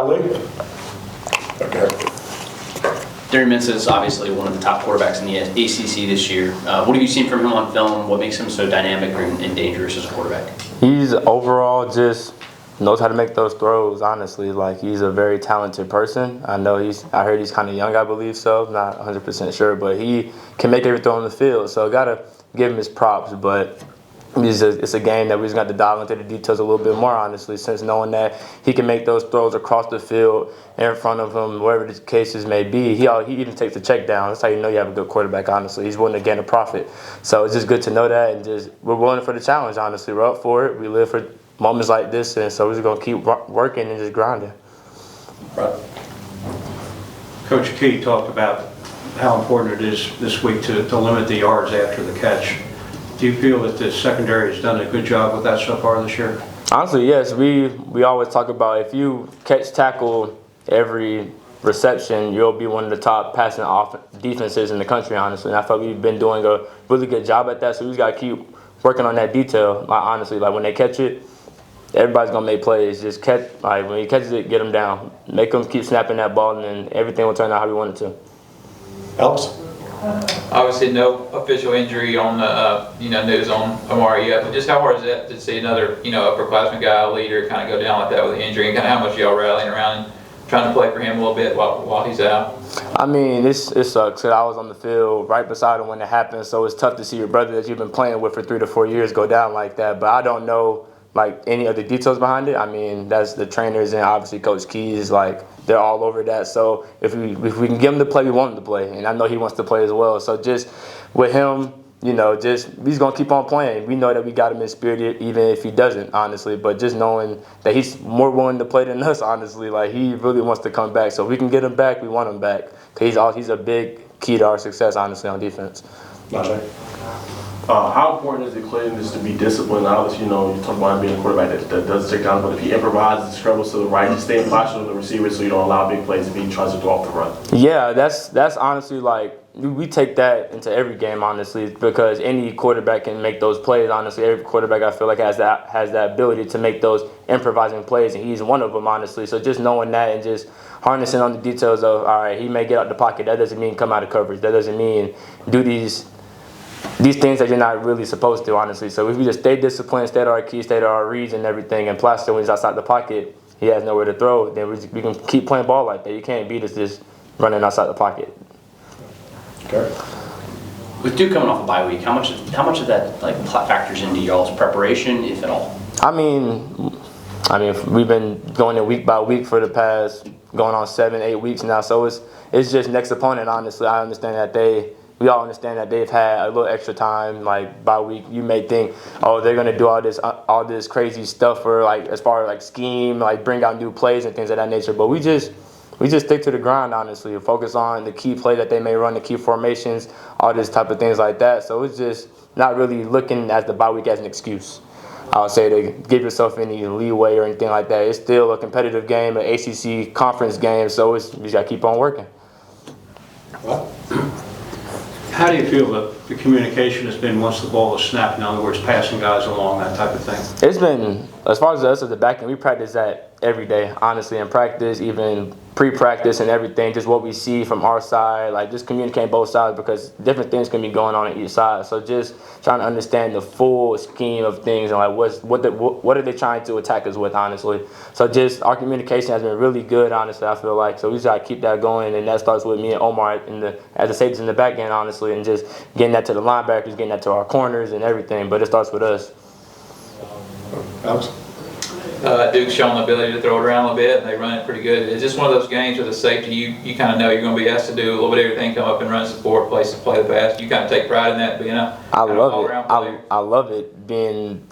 Lee. Okay. Darren Mintz is obviously one of the top quarterbacks in the ACC this year. What have you seen from him on film? What makes him so dynamic and dangerous as a quarterback? He's overall just knows how to make those throws, honestly. Like, he's a very talented person. I heard he's kind of young, I believe so. Not 100% sure, but he can make every throw on the field. So got to give him his props, but it's a game that we just got to dive into the details a little bit more, honestly, since knowing that he can make those throws across the field, in front of him, wherever the cases may be. He even takes the check down. That's how you know you have a good quarterback, honestly. He's willing to gain a profit. So it's just good to know that, and we're willing for the challenge, honestly. We're up for it. We live for moments like this, and so we're just going to keep working and just grinding. Right. Coach Key talked about how important it is this week to limit the yards after the catch. Do you feel that the secondary has done a good job with that so far this year? Honestly, yes. We always talk about if you catch tackle every reception, you'll be one of the top passing defenses in the country, honestly. And I feel we've been doing a really good job at that, so we just got to keep working on that detail. Like, honestly, like when they catch it, everybody's going to make plays. Just catch, like when he catches it, get him down. Make him keep snapping that ball, and then everything will turn out how we want it to. Alex? Obviously, no official injury on the news on Amari yet, but just how hard is that to see another upperclassman guy, a leader, kind of go down like that with an injury, and kind of how much y'all rallying around and trying to play for him a little bit while he's out? I mean, it sucks. I was on the field right beside him when it happened, so it's tough to see your brother that you've been playing with for 3 to 4 years go down like that. But I don't know like any of the details behind it. I mean, that's the trainers and obviously Coach Keys, like they're all over that. So if we can get him to play, we want him to play, and I know he wants to play as well. So just with him, he's gonna keep on playing. We know that we got him in spirit, even if he doesn't, honestly. But just knowing that he's more willing to play than us, honestly, like he really wants to come back. So if we can get him back, we want him back. Cause he's a big key to our success, honestly, on defense. How important is it, Clayton, just to be disciplined? Obviously, you talk about him being a quarterback that does take down, but if he improvises, scrambles to the right, just stay in posture with the receiver so you don't allow big plays if he tries to throw off the run. Yeah, that's honestly like we take that into every game, honestly, because any quarterback can make those plays. Honestly, every quarterback I feel like has that ability to make those improvising plays, and he's one of them, honestly. So just knowing that and just harnessing on the details of, all right, he may get out the pocket. That doesn't mean come out of coverage. That doesn't mean do these things that you're not really supposed to, honestly. So if we just stay disciplined, stay to our keys, stay to our reads and everything, and Plaster, when he's outside the pocket, he has nowhere to throw, then we can keep playing ball like that. You can't beat us just running outside the pocket. Okay. With Duke coming off a bye week, how much of that factors into y'all's preparation, if at all? I mean, we've been going in week by week for the past going on 7-8 weeks now, so it's just next opponent, honestly. I understand that we all understand that they've had a little extra time, like by week. You may think, oh, they're gonna do all this crazy stuff for as far as scheme, bring out new plays and things of that nature. But we just stick to the grind, honestly. We focus on the key play that they may run, the key formations, all this type of things like that. So it's just not really looking at the bye week as an excuse, I would say, to give yourself any leeway or anything like that. It's still a competitive game, an ACC conference game, so you just got to keep on working. Well, how do you feel that the communication has been once the ball is snapped? In other words, passing guys along, that type of thing? It's been, as far as us at the back end, we practice that every day, honestly, in practice, even pre-practice and everything, just what we see from our side, just communicating both sides because different things can be going on each side. So just trying to understand the full scheme of things and what are they trying to attack us with, honestly. So just our communication has been really good, honestly, I feel like. So we just got to keep that going, and that starts with me and Omar as the safeties in the back end, honestly, and just getting that to the linebackers, getting that to our corners and everything. But it starts with us. Alex? Duke's shown the ability to throw it around a little bit, and they run it pretty good. It's just one of those games with a safety, you kind of know you're going to be asked to do a little bit of everything, come up and run support, play the pass. You kind of take pride in that, being all-around player. I love it.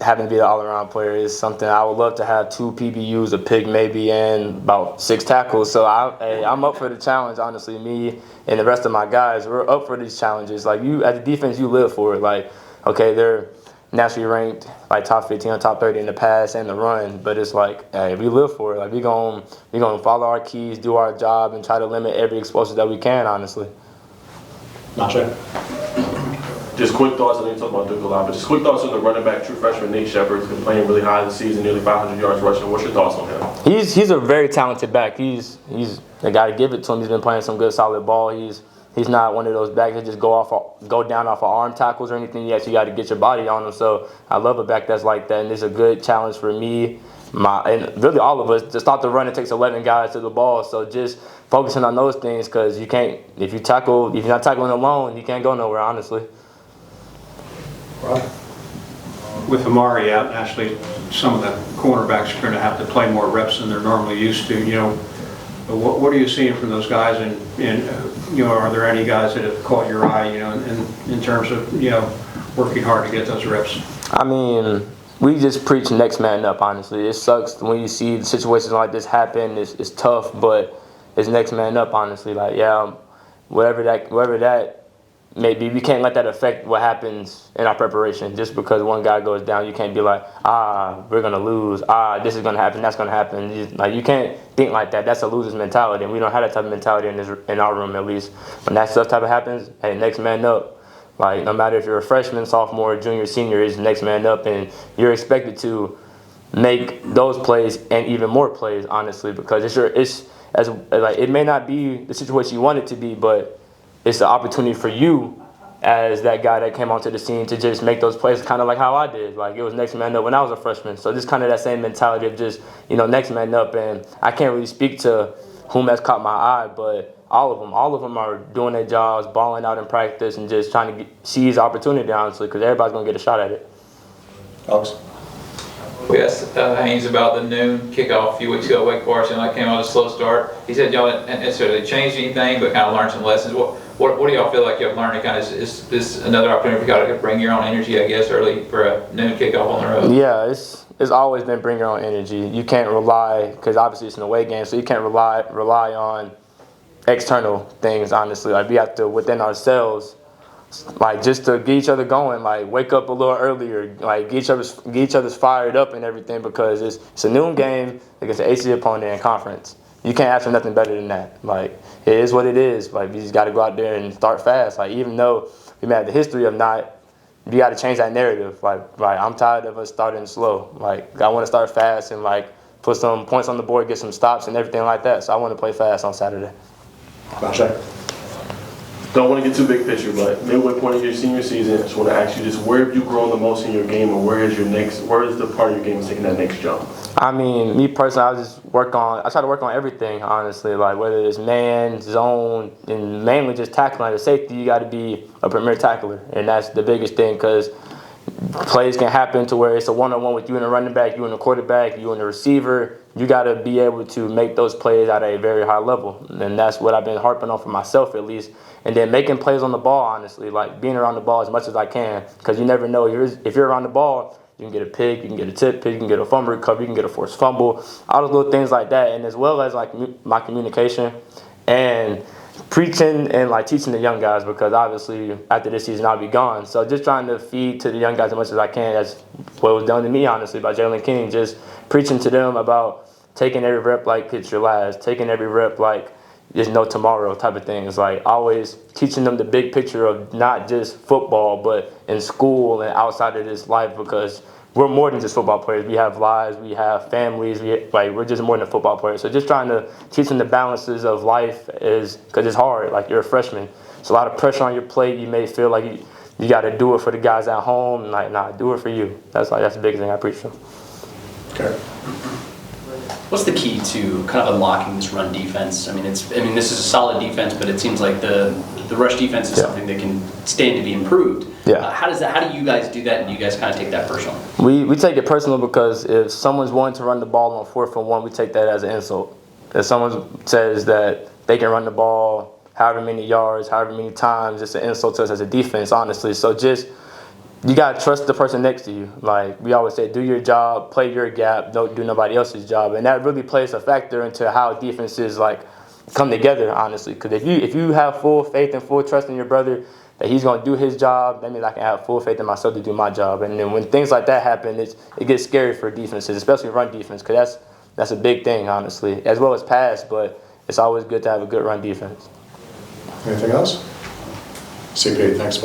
Having to be an all-around player is something I would love to have. 2 PBUs, a pick maybe, and about 6 tackles. So I'm up for the challenge, honestly. Me and the rest of my guys, we're up for these challenges. You, as a defense, you live for it. Okay, they're nationally ranked top 15 or top 30 in the pass and the run, but it's hey, we live for it. We gonna follow our keys, do our job, and try to limit every exposure that we can, honestly. Not sure. Just quick thoughts, I know you talked about Duke a lot, but just quick thoughts on the running back, true freshman Nate Shepard, who's been playing really high this season, nearly 500 yards rushing. What's your thoughts on him? He's a very talented back. He's I got to give it to him. He's been playing some good solid ball. He's not one of those backs that just go down off of arm tackles or anything. You got to get your body on him. So I love a back that's like that, and it's a good challenge for me, and really all of us. To stop the run, it takes 11 guys to the ball. So just focusing on those things, because you can't, if you're not tackling alone, you can't go nowhere, honestly. With Amari out, actually, some of the cornerbacks are going to have to play more reps than they're normally used to. What are you seeing from those guys? And are there any guys that have caught your eye? In terms of working hard to get those reps. I mean, we just preach next man up. Honestly, it sucks when you see situations like this happen. It's tough, but it's next man up. Honestly, like whatever that. Maybe we can't let that affect what happens in our preparation. Just because one guy goes down, you can't be like, we're gonna lose. This is gonna happen. That's gonna happen. You can't think like that. That's a loser's mentality, and we don't have that type of mentality in our room, at least. When that stuff type of happens, hey, next man up. Like, no matter if you're a freshman, sophomore, junior, senior, it's next man up, and you're expected to make those plays and even more plays, honestly, because it may not be the situation you want it to be, but it's the opportunity for you as that guy that came onto the scene to just make those plays, kind of like how I did. Like, it was next man up when I was a freshman. So just kind of that same mentality of just, next man up. And I can't really speak to whom has caught my eye, but all of them are doing their jobs, balling out in practice, and just trying to seize opportunity, honestly, because everybody's going to get a shot at it. Alex? We asked Haynes about the noon kickoff a few weeks ago at Wake Forest, and that came on a slow start. He said y'all didn't necessarily change anything, but kind of learned some lessons. What do y'all feel like y'all learned? Is this another opportunity for y'all to bring your own energy, I guess, early for a noon kickoff on the road? Yeah, it's always been bring your own energy. You can't rely, because obviously it's an away game, so you can't rely on external things, honestly. Like, we have to, within ourselves, like, just to get each other going, like, wake up a little earlier, like, get each other's fired up and everything, because it's a noon game against an AC opponent in conference. You can't ask for nothing better than that. Like, it is what it is. Like, you just got to go out there and start fast. Like, even though we may have the history of not, you got to change that narrative. Like, I'm tired of us starting slow. Like, I want to start fast and, like, put some points on the board, get some stops and everything like that. So I want to play fast on Saturday. Don't want to get too big picture, but midway point of your senior season, I just want to ask you just where have you grown the most in your game, or where is the part of your game that's taking that next jump? I mean, me personally, I try to work on everything, honestly, like whether it's man, zone, and mainly just tackling. As a safety, you got to be a premier tackler, and that's the biggest thing, because plays can happen to where it's a one-on-one with you and the running back, you and the quarterback, you and the receiver. You got to be able to make those plays at a very high level, and that's what I've been harping on for myself, at least. And then making plays on the ball, honestly, like being around the ball as much as I can, because you never know. If you're around the ball, you can get a pick, you can get a tip pick, you can get a fumble recovery, you can get a forced fumble, all those little things like that. And as well as like my communication and preaching and like teaching the young guys, because obviously after this season I'll be gone. So just trying to feed to the young guys as much as I can. That's what was done to me, honestly, by Jalen King. Just preaching to them about taking every rep like it's your last, taking every rep like there's no tomorrow type of thing. It's like always teaching them the big picture of not just football, but in school and outside of this life, because we're more than just football players. We have lives, we have families, we're just more than football players. So just trying to teach them the balances of life is, because it's hard. Like, you're a freshman. It's a lot of pressure on your plate. You may feel like you got to do it for the guys at home. Like, nah, do it for you. That's the big thing I preach to them. Okay. What's the key to kind of unlocking this run defense? I mean, this is a solid defense, but it seems like the rush defense is something that can stand to be improved. Yeah. How do you guys do that, and do you guys kind of take that personal? We take it personal because if someone's willing to run the ball on 4th and 1, we take that as an insult. If someone says that they can run the ball however many yards, however many times, it's an insult to us as a defense, honestly. So just, you got to trust the person next to you. Like we always say, do your job, play your gap, don't do nobody else's job. And that really plays a factor into how defenses like come together, honestly. Because if you have full faith and full trust in your brother that he's going to do his job, that means I can have full faith in myself to do my job. And then when things like that happen, it gets scary for defenses, especially run defense, because that's a big thing, honestly, as well as pass. But it's always good to have a good run defense. Anything else? CP, thanks.